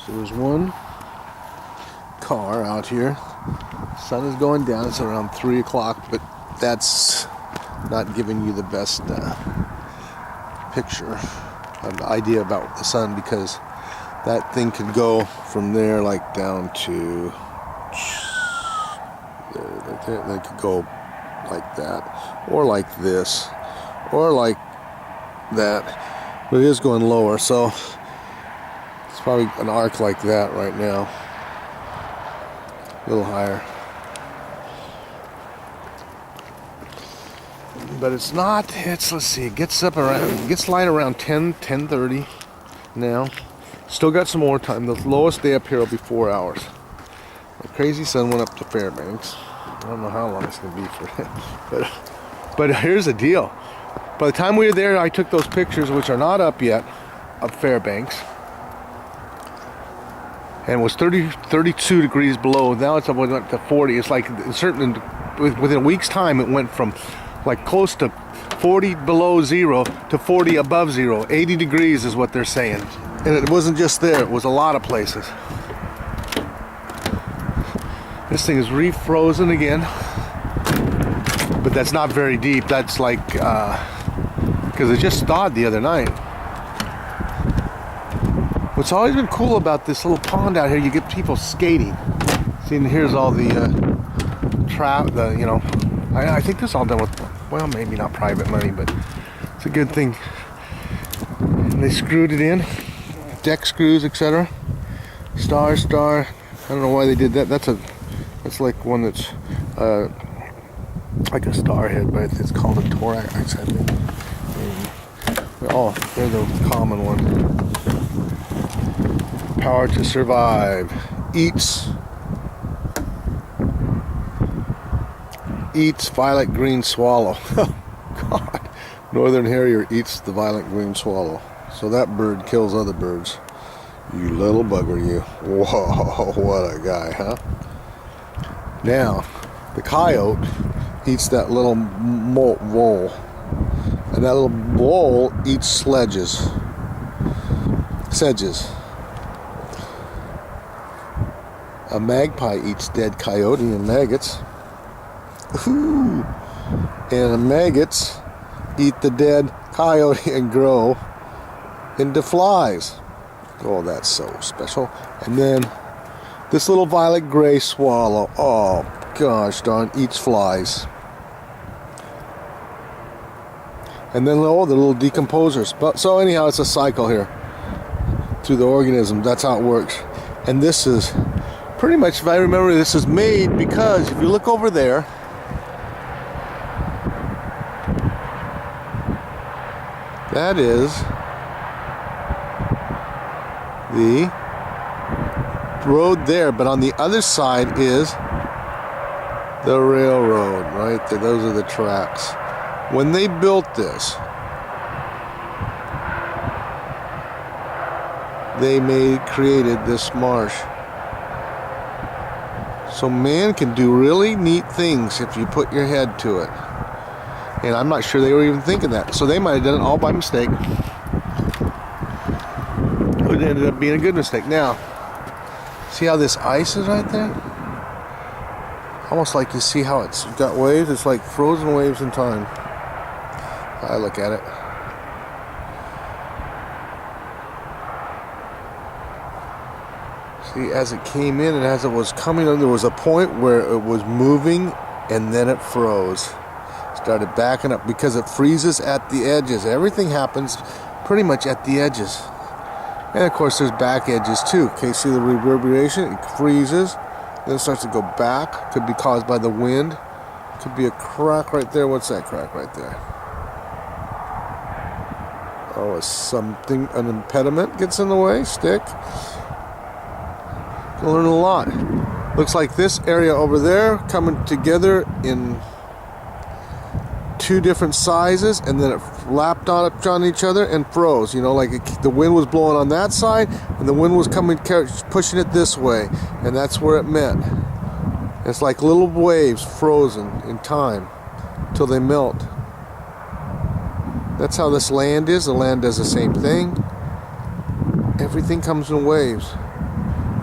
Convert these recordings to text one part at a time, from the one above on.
So there's one car out here. Sun is going down. It's around 3 o'clock, but that's not giving you the best picture, an idea about the sun, because that thing could go from there like down to there. They could go like that, or like this, or like that, but it is going lower, so it's probably an arc like that right now, a little higher. But it's not, let's see, it gets light around 10:30 now. Still got some more time. The lowest day up here will be 4 hours. The crazy sun went up to Fairbanks. I don't know how long it's going to be for it. But here's the deal. By the time we were there, I took those pictures, which are not up yet, of Fairbanks. And it was 32 degrees below. Now it's up to 40. It's like within a week's time, it went from like close to 40 below zero to 40 above zero. 80 degrees is what they're saying. And it wasn't just there, it was a lot of places. This thing is refrozen again. But that's not very deep. That's like, because it just thawed the other night. What's always been cool about this little pond out here, you get people skating. See, and here's all the I think this is all done with, well, maybe not private money, but it's a good thing. And they screwed it in, deck screws, etc. Star. I don't know why they did that. That's like one that's like a star head, but it's called a thorax, I think. Oh, they're the common one. Power to survive. Eats violet green swallow. Oh, God. Northern Harrier eats the violet green swallow. So that bird kills other birds. You little bugger, you. Whoa, what a guy, huh? Now, the coyote eats that little vole. And that little vole eats sedges. A magpie eats dead coyote and maggots. Ooh. And the maggots eat the dead coyote and grow into flies. Oh, that's so special. And then this little violet gray swallow, oh gosh darn, eats flies. And then the little decomposers. But so anyhow, it's a cycle here through the organism. That's how it works. And this is pretty much, if I remember, this is made because if you look over there, that is the road there, but on the other side is the railroad, right there. Those are the tracks. When they built this, they created this marsh. So man can do really neat things if you put your head to it. And I'm not sure they were even thinking that. So they might have done it all by mistake. It ended up being a good mistake. Now, see how this ice is right there? Almost like you see how it's got waves. It's like frozen waves in time. I look at it. See, as it came in and as it was coming in, there was a point where it was moving and then it froze. Started backing up because it freezes at the edges. Everything happens pretty much at the edges. And of course there's back edges too. Okay, see the reverberation? It freezes, then it starts to go back. Could be caused by the wind. Could be a crack right there. What's that crack right there? Oh, it's something, an impediment gets in the way, stick. You'll learn a lot. Looks like this area over there coming together in two different sizes, and then it lapped on each other and froze. You know, like the wind was blowing on that side, and the wind was coming, pushing it this way, and that's where it met. It's like little waves frozen in time till they melt. That's how this land is. The land does the same thing. Everything comes in waves.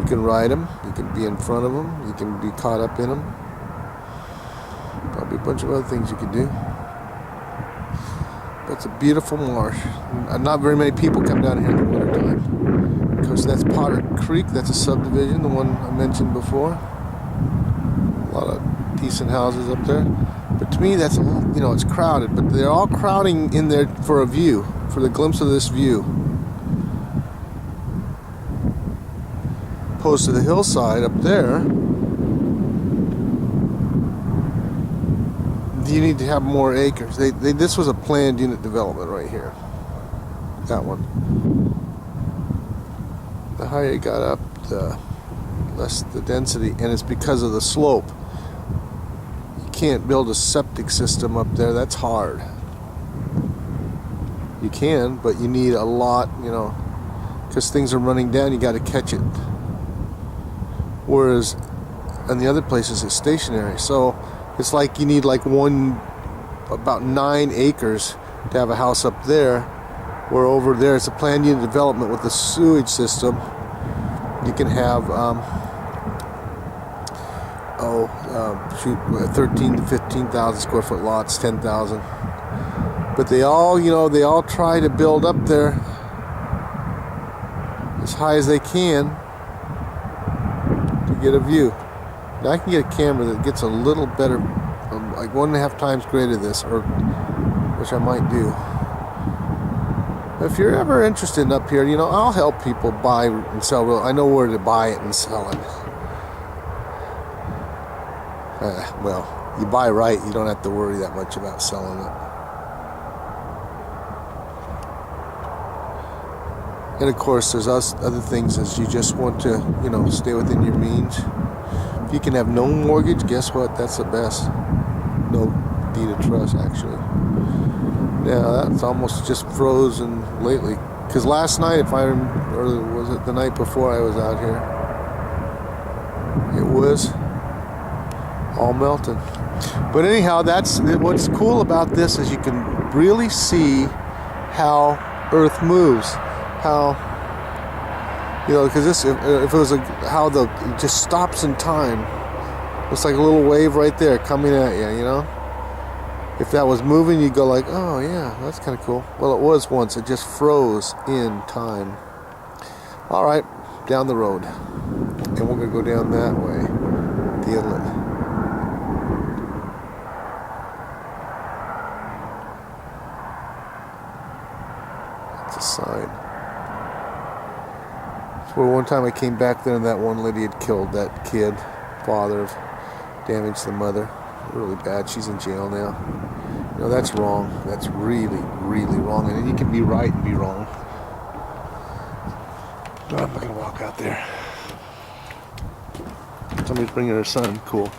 can ride them, you can be in front of them, you can be caught up in them. Probably a bunch of other things you could do. But it's a beautiful marsh. Not very many people come down here in the wintertime. Because that's Potter Creek, that's a subdivision, the one I mentioned before. A lot of decent houses up there. But to me, that's a little, you know, it's crowded, but they're all crowding in there for a view, for the glimpse of this view. Opposed to the hillside up there, you need to have more acres. This was a planned unit development right here. That one. The higher it got up, the less the density, and it's because of the slope. You can't build a septic system up there. That's hard. You can, but you need a lot, you know, because things are running down. You got to catch it. Whereas in the other places it's stationary. So it's like you need like about 9 acres to have a house up there, where over there it's a planned unit development with a sewage system. You can have 13 to 15,000 square foot lots, 10,000. But they all, you know, they all try to build up there as high as they can to get a view. Now I can get a camera that gets a little better, like 1.5 times greater than this, or which I might do. If you're ever interested in up here, you know, I'll help people buy and sell real. I know where to buy it and sell it. Well, you buy right, you don't have to worry that much about selling it. And of course, there's other things as you just want to, you know, stay within your means. If you can have no mortgage, guess what? That's the best. No deed of trust, actually. Yeah, that's almost just frozen lately. Because last night, or was it the night before I was out here, it was all melting. But anyhow, that's what's cool about this is you can really see how Earth moves. How, you know, because this, if it was it just stops in time. It's like a little wave right there coming at you, you know. If that was moving, you'd go like, oh yeah, that's kind of cool. Well, it was once. It just froze in time. All right, down the road. And we're going to go down that way. The inlet. That's a sign. Where one time I came back there and that one lady had killed that kid, father, damaged the mother. Really bad. She's in jail now. You know, that's wrong. That's really, really wrong. And you can be right and be wrong. No, I'm not going to walk out there. Somebody's bringing her son. Cool.